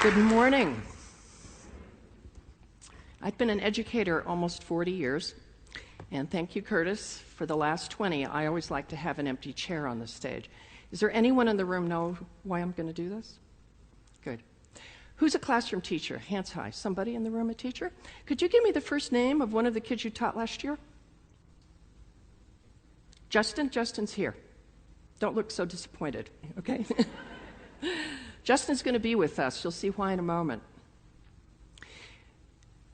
Good morning. I've been an educator almost 40 years, and thank you, Curtis, for the last 20. I always like to have an empty chair on the stage. Is there anyone in the room know why I'm going to do this? Good. Who's a classroom teacher? Hands high. Somebody in the room a teacher? Could you give me the first name of one of the kids you taught last year? Justin? Justin's here. Don't look so disappointed, okay? Justin's going to be with us. You'll see why in a moment.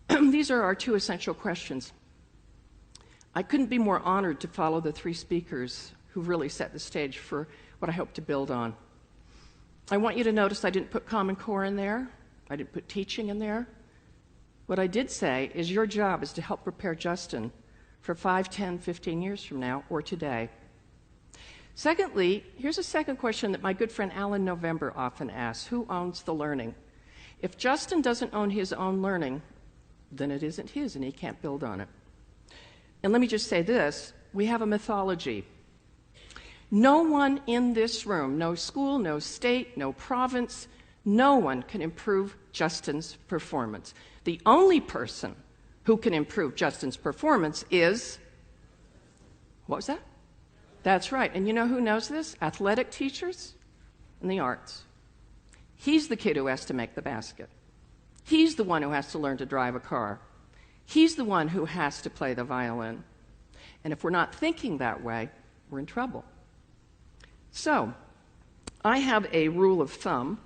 These are our two essential questions. I couldn't be more honored to follow the three speakers who really set the stage for what I hope to build on. I want you to notice I didn't put Common Core in there. I didn't put teaching in there. What I did say is your job is to help prepare Justin for 5, 10, 15 years from now or today. Secondly, here's a second question that my good friend Alan November often asks. Who owns the learning? If Justin doesn't own his own learning, then it isn't his and he can't build on it. And let me just say this, we have a mythology. No one in this room, no school, no state, no province, no one can improve Justin's performance. The only person who can improve Justin's performance is, what was that? That's right. And you know who knows this? Athletic teachers and the arts. He's the kid who has to make the basket. He's the one who has to learn to drive a car. He's the one who has to play the violin. And if we're not thinking that way, we're in trouble. So, I have a rule of thumb,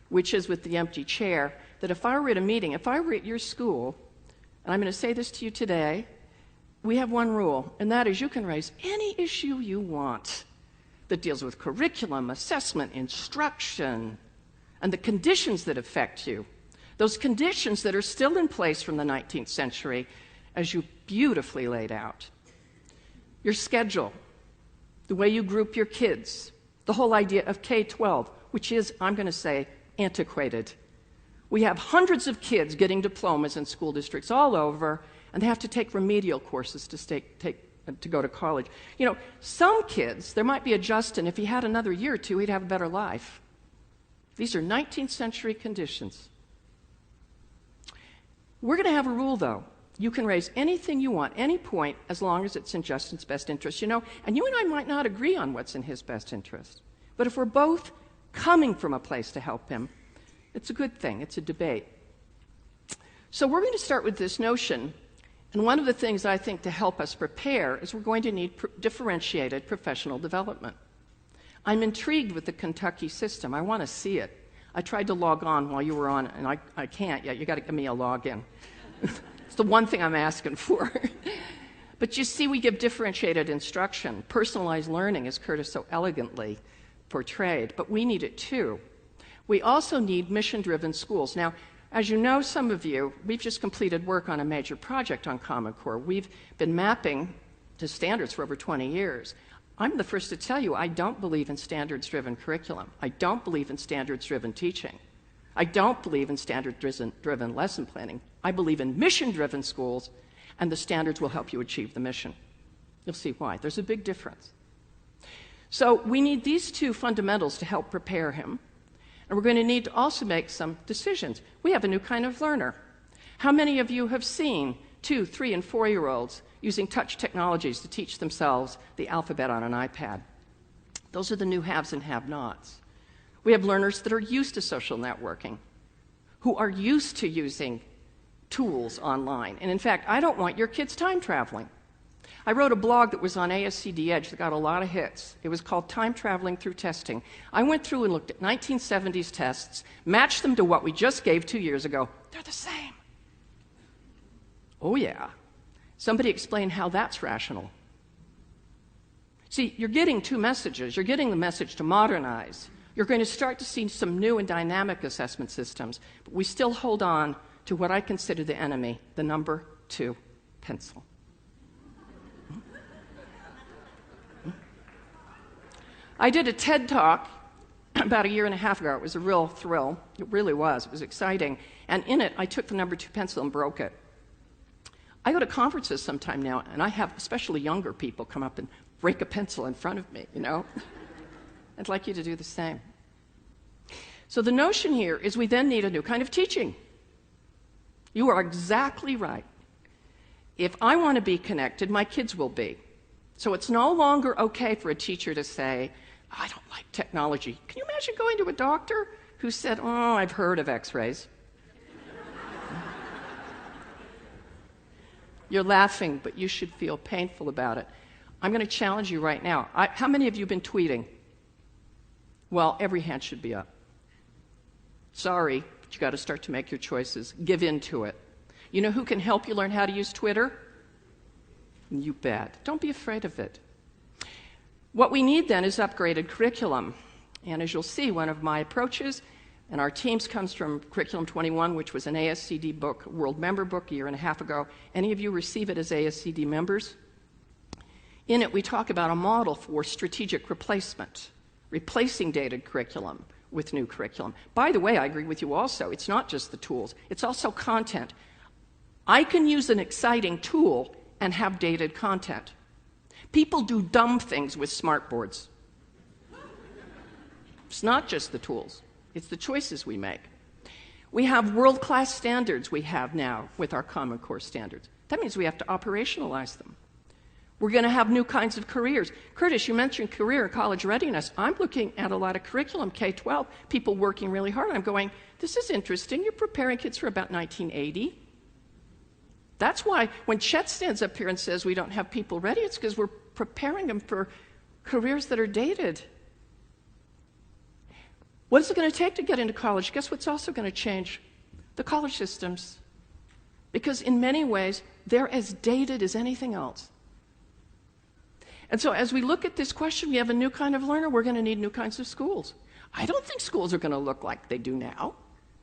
which is with the empty chair, that if I were at a meeting, if I were at your school, and I'm going to say this to you today, we have one rule, and that is you can raise any issue you want that deals with curriculum, assessment, instruction, and the conditions that affect you. Those conditions that are still in place from the 19th century, as you beautifully laid out. Your schedule, the way you group your kids, the whole idea of K-12, which is, I'm going to say, antiquated. We have hundreds of kids getting diplomas in school districts all over, and they have to take remedial courses to go to college. You know, some kids, there might be a Justin, if he had another year or two, he'd have a better life. These are 19th century conditions. We're going to have a rule, though. You can raise anything you want, any point, as long as it's in Justin's best interest. You know, and you and I might not agree on what's in his best interest. But if we're both coming from a place to help him, it's a good thing. It's a debate. So we're going to start with this notion. And one of the things I think to help us prepare is we're going to need differentiated professional development. I'm intrigued with the Kentucky system. I want to see it. I tried to log on while you were on, and I can't yet. You got to give me a login. It's the one thing I'm asking for. But you see, we give differentiated instruction, personalized learning, as Curtis so elegantly portrayed, but we need it too. We also need mission-driven schools. Now, as you know, some of you, we've just completed work on a major project on Common Core. We've been mapping to standards for over 20 years. I'm the first to tell you I don't believe in standards-driven curriculum. I don't believe in standards-driven teaching. I don't believe in standards-driven lesson planning. I believe in mission-driven schools, and the standards will help you achieve the mission. You'll see why. There's a big difference. So we need these two fundamentals to help prepare him. And we're going to need to also make some decisions. We have a new kind of learner. How many of you have seen 2-, 3-, and 4-year-olds using touch technologies to teach themselves the alphabet on an iPad? Those are the new haves and have-nots. We have learners that are used to social networking, who are used to using tools online. And in fact, I don't want your kids time traveling. I wrote a blog that was on ASCD Edge that got a lot of hits. It was called Time Traveling Through Testing. I went through and looked at 1970s tests, matched them to what we just gave 2 years ago. They're the same. Oh yeah. Somebody explain how that's rational. See, you're getting two messages. You're getting the message to modernize. You're going to start to see some new and dynamic assessment systems, but we still hold on to what I consider the enemy, the number 2 pencil. I did a TED Talk about a year and a half ago. It was a real thrill. It really was. It was exciting. And in it, I took the number 2 pencil and broke it. I go to conferences sometime now, and I have especially younger people come up and break a pencil in front of me, you know. I'd like you to do the same. So the notion here is we then need a new kind of teaching. You are exactly right. If I want to be connected, my kids will be. So it's no longer okay for a teacher to say, I don't like technology. Can you imagine going to a doctor who said, oh, I've heard of x-rays? You're laughing, but you should feel painful about it. I'm going to challenge you right now. How many of you have been tweeting? Well, every hand should be up. Sorry, but you got to start to make your choices. Give in to it. You know who can help you learn how to use Twitter? You bet. Don't be afraid of it. What we need then is upgraded curriculum. And as you'll see, one of my approaches, and our teams comes from Curriculum 21, which was an ASCD book, world member book, a year and a half ago. Any of you receive it as ASCD members? In it, we talk about a model for strategic replacement, replacing dated curriculum with new curriculum. By the way, I agree with you also. It's not just the tools. It's also content. I can use an exciting tool and have dated content. People do dumb things with smartboards. It's not just the tools. It's the choices we make. We have world-class standards we have now with our Common Core standards. That means we have to operationalize them. We're going to have new kinds of careers. Curtis, you mentioned career and college readiness. I'm looking at a lot of curriculum, K-12, people working really hard. I'm going, this is interesting. You're preparing kids for about 1980. That's why when Chet stands up here and says we don't have people ready, it's because we're preparing them for careers that are dated. What is it going to take to get into college? Guess what's also going to change? The college systems. Because in many ways, they're as dated as anything else. And so as we look at this question, we have a new kind of learner, we're going to need new kinds of schools. I don't think schools are going to look like they do now.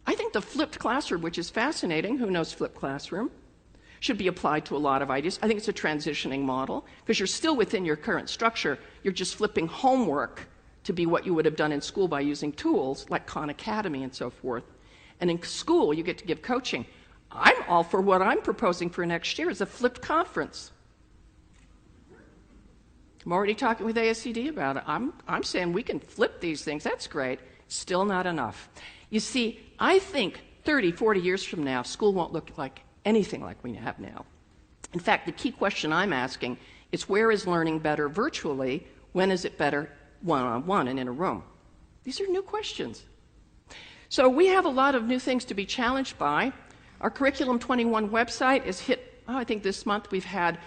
I think the flipped classroom, which is fascinating, who knows flipped classroom, should be applied to a lot of ideas. I think it's a transitioning model, because you're still within your current structure. You're just flipping homework to be what you would have done in school by using tools like Khan Academy and so forth. And in school, you get to give coaching. I'm all for what I'm proposing for next year is a flipped conference. I'm already talking with ASCD about it. I'm saying we can flip these things. That's great. Still not enough. You see, I think 30, 40 years from now, school won't look like anything like we have now. In fact, the key question I'm asking is where is learning better virtually? When is it better one-on-one and in a room? These are new questions. So we have a lot of new things to be challenged by. Our Curriculum 21 website is hit, I think this month we've had,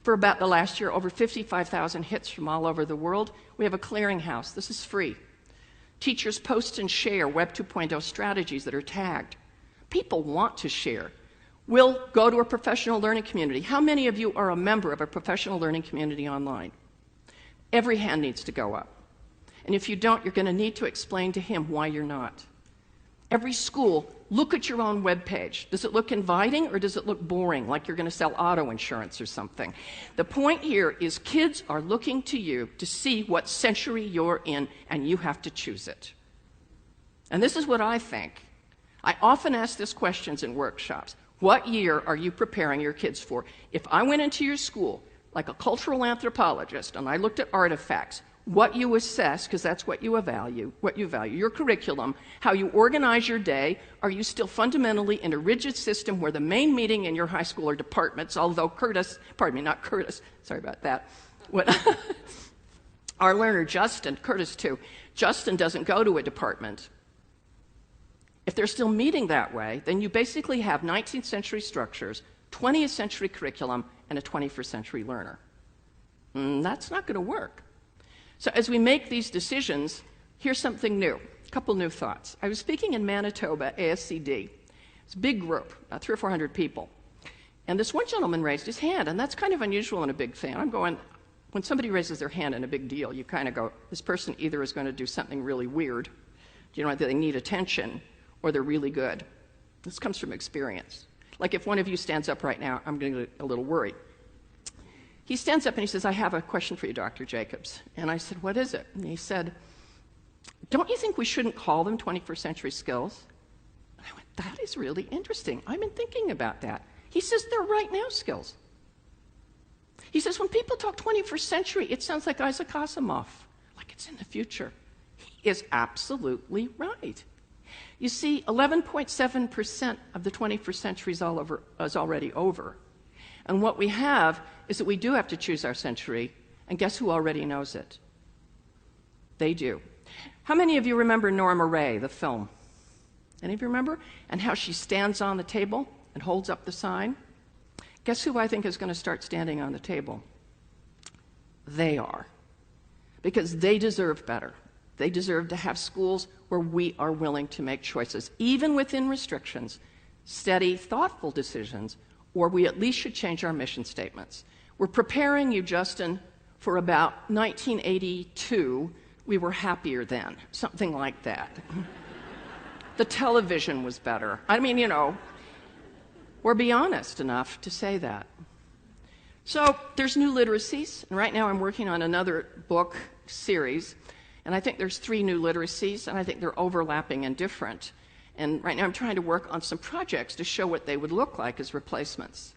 for about the last year, over 55,000 hits from all over the world. We have a clearinghouse. This is free. Teachers post and share Web 2.0 strategies that are tagged. People want to share. We'll go to a professional learning community. How many of you are a member of a professional learning community online? Every hand needs to go up. And if you don't, you're going to need to explain to him why you're not. Every school, look at your own web page. Does it look inviting or does it look boring, like you're going to sell auto insurance or something? The point here is kids are looking to you to see what century you're in, and you have to choose it. And this is what I think. I often ask these questions in workshops. What year are you preparing your kids for? If I went into your school like a cultural anthropologist and I looked at artifacts, what you assess, because that's what you value, your curriculum, how you organize your day, are you still fundamentally in a rigid system where the main meeting in your high school are departments, although sorry about that. Our learner, Justin, Curtis too, Justin doesn't go to a department. If they're still meeting that way, then you basically have 19th century structures, 20th century curriculum, and a 21st century learner. That's not going to work. So as we make these decisions, here's something new, a couple new thoughts. I was speaking in Manitoba, ASCD. It's a big group, about 300 or 400 people. And this one gentleman raised his hand, and that's kind of unusual in a big thing. I'm going, when somebody raises their hand in a big deal, you kind of go, this person either is going to do something really weird, they need attention, or they're really good. This comes from experience. Like if one of you stands up right now, I'm going to get a little worried. He stands up and he says, I have a question for you, Dr. Jacobs. And I said, what is it? And he said, don't you think we shouldn't call them 21st century skills? And I went, that is really interesting. I've been thinking about that. He says, they're right now skills. He says, when people talk 21st century, it sounds like Isaac Asimov, like it's in the future. He is absolutely right. You see, 11.7% of the 21st century is already over. And what we have is that we do have to choose our century, and guess who already knows it? They do. How many of you remember Norma Ray, the film? Any of you remember? And how she stands on the table and holds up the sign? Guess who I think is going to start standing on the table? They are. Because they deserve better. They deserve to have schools where we are willing to make choices, even within restrictions, steady, thoughtful decisions, or we at least should change our mission statements. We're preparing you, Justin, for about 1982. We were happier then, something like that. The television was better. I mean, we're be honest enough to say that. So there's new literacies, and right now I'm working on another book series, and I think there's 3 new literacies, and I think they're overlapping and different. And right now I'm trying to work on some projects to show what they would look like as replacements.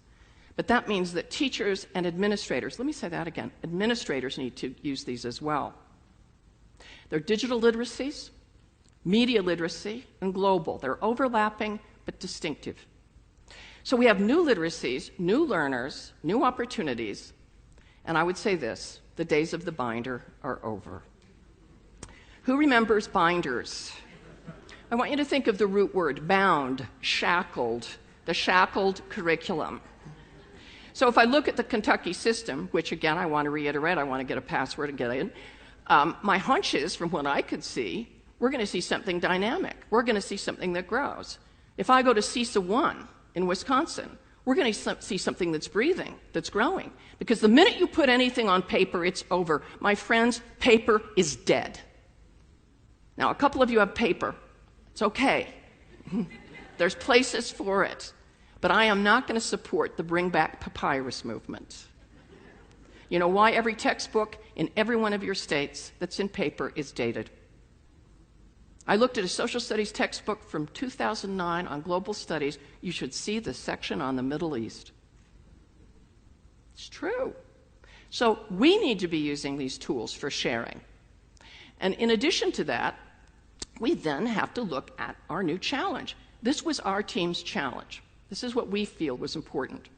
But that means that teachers and administrators, let me say that again, administrators need to use these as well. They're digital literacies, media literacy, and global. They're overlapping but distinctive. So we have new literacies, new learners, new opportunities, and I would say this, the days of the binder are over. Who remembers binders? I want you to think of the root word, bound, shackled, the shackled curriculum. So if I look at the Kentucky system, which again I want to reiterate, I want to get a password and get in, my hunch is, from what I could see, we're going to see something dynamic. We're going to see something that grows. If I go to CISA 1 in Wisconsin, we're going to see something that's breathing, that's growing. Because the minute you put anything on paper, it's over. My friends, paper is dead. Now, a couple of you have paper. It's okay. There's places for it. But I am not going to support the Bring Back Papyrus movement. You know why every textbook in every one of your states that's in paper is dated? I looked at a social studies textbook from 2009 on global studies. You should see the section on the Middle East. It's true. So we need to be using these tools for sharing. And in addition to that, we then have to look at our new challenge. This was our team's challenge. This is what we feel was important.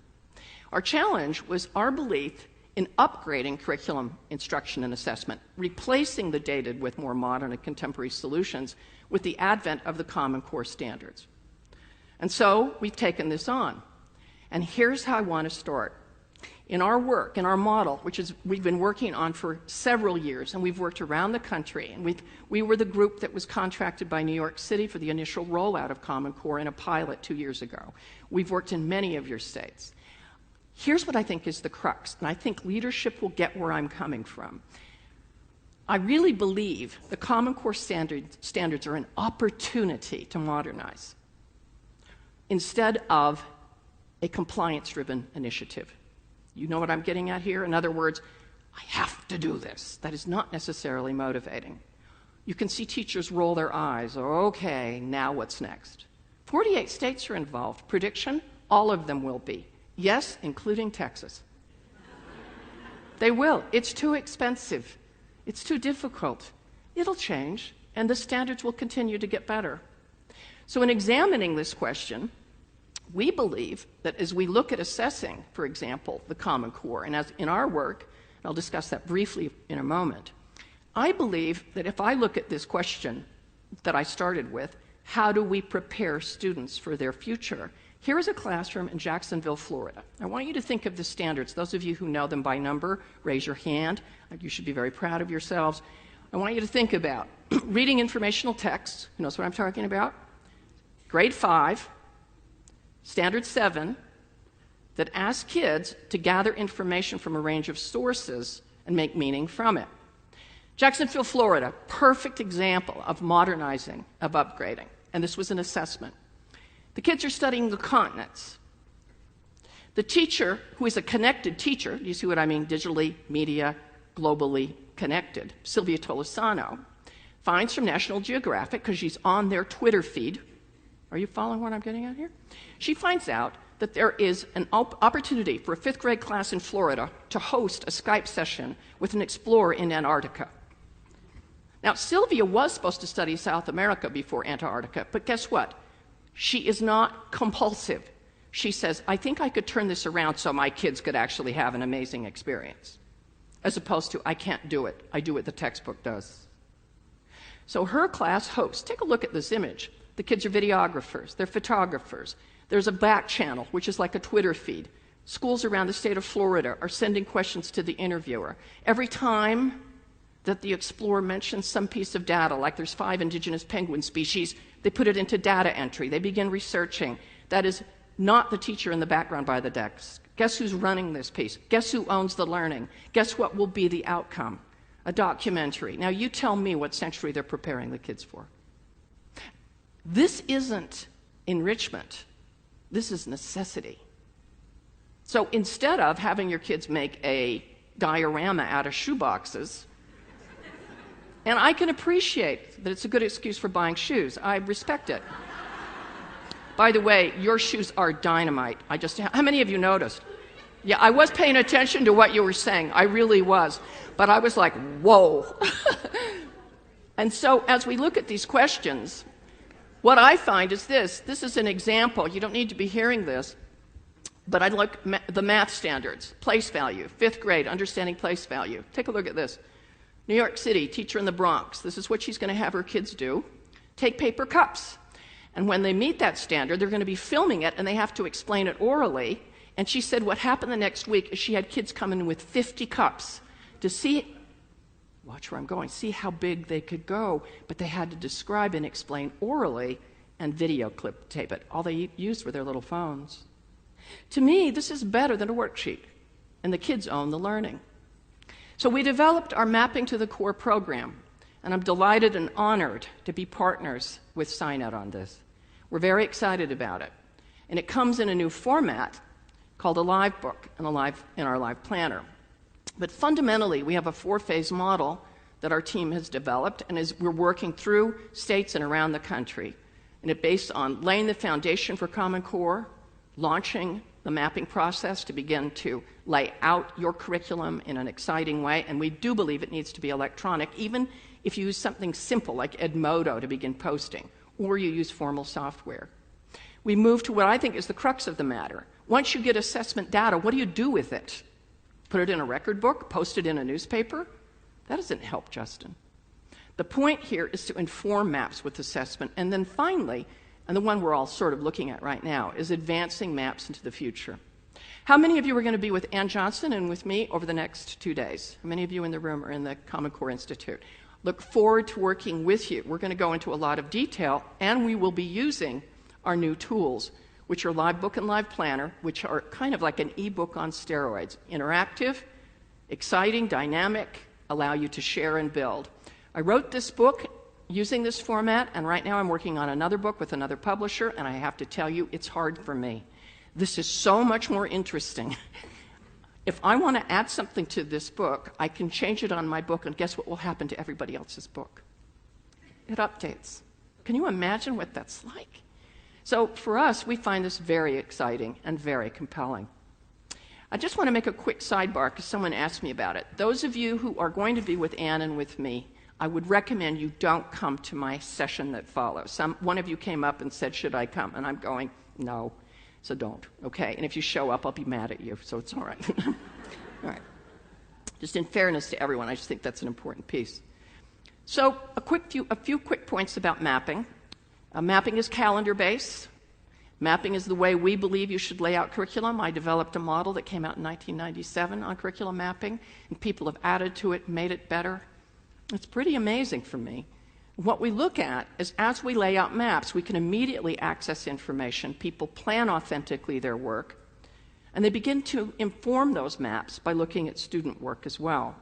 Our challenge was our belief in upgrading curriculum, instruction, and assessment, replacing the dated with more modern and contemporary solutions with the advent of the Common Core standards. And so we've taken this on. And here's how I want to start. In our work, in our model, which is we've been working on for several years, and we've worked around the country, and we were the group that was contracted by New York City for the initial rollout of Common Core in a pilot 2 years ago. We've worked in many of your states. Here's what I think is the crux, and I think leadership will get where I'm coming from. I really believe the Common Core standards are an opportunity to modernize instead of a compliance-driven initiative. You know what I'm getting at here? In other words, I have to do this. That is not necessarily motivating. You can see teachers roll their eyes. Okay, now what's next? 48 states are involved. Prediction? All of them will be. Yes, including Texas. They will. It's too expensive. It's too difficult. It'll change, and the standards will continue to get better. So in examining this question, we believe that as we look at assessing, for example, the Common Core, and as in our work, and I'll discuss that briefly in a moment, I believe that if I look at this question that I started with, how do we prepare students for their future? Here is a classroom in Jacksonville, Florida. I want you to think of the standards. Those of you who know them by number, raise your hand. You should be very proud of yourselves. I want you to think about reading informational texts. Who knows what I'm talking about? Grade 5. Standard 7, that asks kids to gather information from a range of sources and make meaning from it. Jacksonville, Florida, perfect example of modernizing, of upgrading. And this was an assessment. The kids are studying the continents. The teacher, who is a connected teacher, you see what I mean, digitally, media, globally connected, Sylvia Tolosano, finds from National Geographic, because she's on their Twitter feed. Are you following what I'm getting at here? She finds out that there is an opportunity for a 5th grade class in Florida to host a Skype session with an explorer in Antarctica. Now, Sylvia was supposed to study South America before Antarctica, but guess what? She is not compulsive. She says, I think I could turn this around so my kids could actually have an amazing experience, as opposed to, I can't do it. I do what the textbook does. So her class hosts. Take a look at this image. The kids are videographers. They're photographers. There's a back channel, which is like a Twitter feed. Schools around the state of Florida are sending questions to the interviewer. Every time that the explorer mentions some piece of data, like there's 5 indigenous penguin species, they put it into data entry. They begin researching. That is not the teacher in the background by the desk. Guess who's running this piece? Guess who owns the learning? Guess what will be the outcome? A documentary. Now you tell me what century they're preparing the kids for. This isn't enrichment. This is necessity. So instead of having your kids make a diorama out of shoeboxes, and I can appreciate that it's a good excuse for buying shoes. I respect it. By the way, your shoes are dynamite. How many of you noticed? Yeah, I was paying attention to what you were saying. I really was. But I was like, whoa. And so as we look at these questions, what I find is this. This is an example. You don't need to be hearing this. But I look the math standards, place value, 5th grade, understanding place value. Take a look at this. New York City, teacher in the Bronx. This is what she's going to have her kids do. Take paper cups. And when they meet that standard, they're going to be filming it, and they have to explain it orally. And she said what happened the next week is she had kids come in with 50 cups to see, watch where I'm going, see how big they could go. But they had to describe and explain orally and video clip tape it. All they used were their little phones. To me, this is better than a worksheet, and the kids own the learning. So we developed our Mapping to the Core program, and I'm delighted and honored to be partners with SciNet on this. We're very excited about it. And it comes in a new format called a live book and in our live planner. But fundamentally, we have a 4-phase model that our team has developed, and we're working through states and around the country. And it's based on laying the foundation for Common Core, launching the mapping process to begin to lay out your curriculum in an exciting way, and we do believe it needs to be electronic, even if you use something simple like Edmodo to begin posting, or you use formal software. We move to what I think is the crux of the matter. Once you get assessment data, what do you do with it? Put it in a record book? Post it in a newspaper? That doesn't help, Justin. The point here is to inform maps with assessment, and then finally, and the one we're all sort of looking at right now, is advancing maps into the future. How many of you are going to be with Ann Johnson and with me over the next 2 days? How many of you in the room are in the Common Core Institute? Look forward to working with you. We're going to go into a lot of detail, and we will be using our new tools, which are Live Book and Live Planner, which are kind of like an e-book on steroids. Interactive, exciting, dynamic, allow you to share and build. I wrote this book using this format, and right now I'm working on another book with another publisher, and I have to tell you, it's hard for me. This is so much more interesting. If I want to add something to this book, I can change it on my book, and guess what will happen to everybody else's book? It updates. Can you imagine what that's like? So for us, we find this very exciting and very compelling. I just want to make a quick sidebar because someone asked me about it. Those of you who are going to be with Ann and with me, I would recommend you don't come to my session that follows. One of you came up and said, should I come? And I'm going, no, so don't, okay? And if you show up, I'll be mad at you, so it's all right. All right. Just in fairness to everyone, I just think that's an important piece. So a few quick points about mapping. Mapping is calendar-based. Mapping is the way we believe you should lay out curriculum. I developed a model that came out in 1997 on curriculum mapping, and people have added to it, made it better. It's pretty amazing for me. What we look at is as we lay out maps, we can immediately access information. People plan authentically their work, and they begin to inform those maps by looking at student work as well.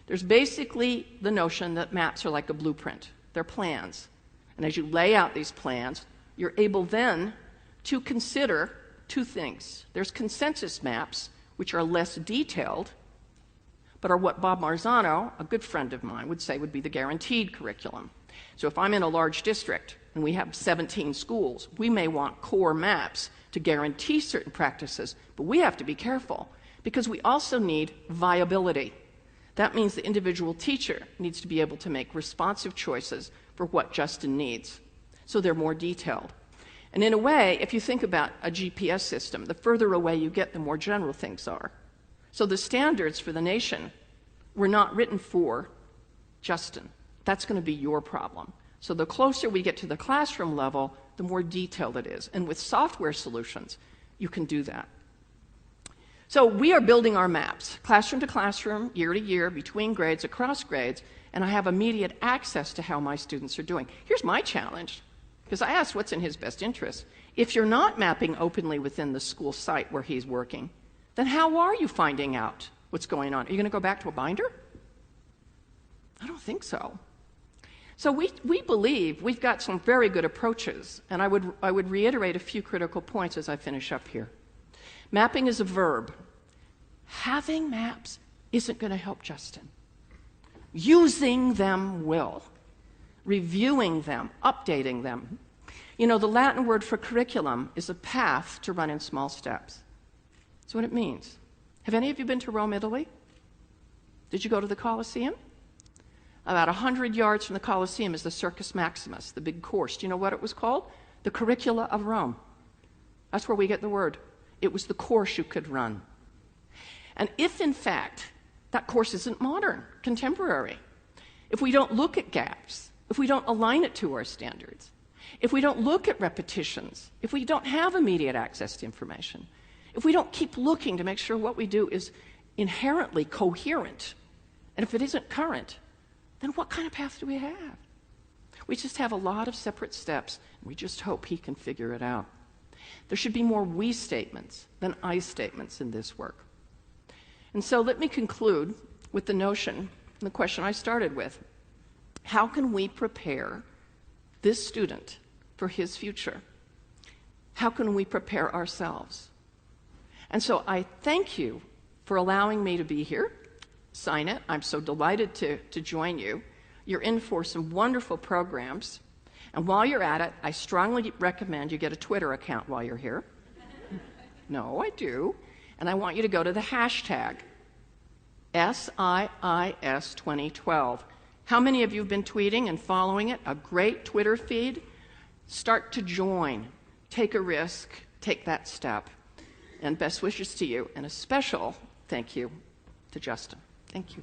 There's basically the notion that maps are like a blueprint. They're plans. And as you lay out these plans, you're able then to consider 2 things. There's consensus maps, which are less detailed, but are what Bob Marzano, a good friend of mine, would say would be the guaranteed curriculum. So if I'm in a large district and we have 17 schools, we may want core maps to guarantee certain practices, but we have to be careful because we also need viability. That means the individual teacher needs to be able to make responsive choices for what Justin needs, so they're more detailed. And in a way, if you think about a GPS system, the further away you get, the more general things are. So the standards for the nation were not written for Justin. That's going to be your problem. So the closer we get to the classroom level, the more detailed it is. And with software solutions, you can do that. So we are building our maps, classroom to classroom, year to year, between grades, across grades, and I have immediate access to how my students are doing. Here's my challenge, because I asked what's in his best interest. If you're not mapping openly within the school site where he's working, then how are you finding out what's going on? Are you going to go back to a binder? I don't think so. So we believe we've got some very good approaches, and I would reiterate a few critical points as I finish up here. Mapping is a verb. Having maps isn't going to help Justin. Using them will. Reviewing them, updating them. You know, the Latin word for curriculum is a path to run in small steps. That's what it means. Have any of you been to Rome, Italy? Did you go to the Colosseum? About 100 yards from the Colosseum is the Circus Maximus, the big course. Do you know what it was called? The Curricula of Rome. That's where we get the word. It was the course you could run. And if, in fact, that course isn't modern, contemporary, if we don't look at gaps, if we don't align it to our standards, if we don't look at repetitions, if we don't have immediate access to information, if we don't keep looking to make sure what we do is inherently coherent, and if it isn't current, then what kind of path do we have? We just have a lot of separate steps, and we just hope he can figure it out. There should be more we statements than I statements in this work. And so let me conclude with the notion, the question I started with. How can we prepare this student for his future? How can we prepare ourselves? And so I thank you for allowing me to be here. Sign it. I'm so delighted to join you. You're in for some wonderful programs. And while you're at it, I strongly recommend you get a Twitter account while you're here. No, I do. And I want you to go to the hashtag SIIS2012. How many of you have been tweeting and following it? A great Twitter feed. Start to join. Take a risk. Take that step. And best wishes to you. And a special thank you to Justin. Thank you.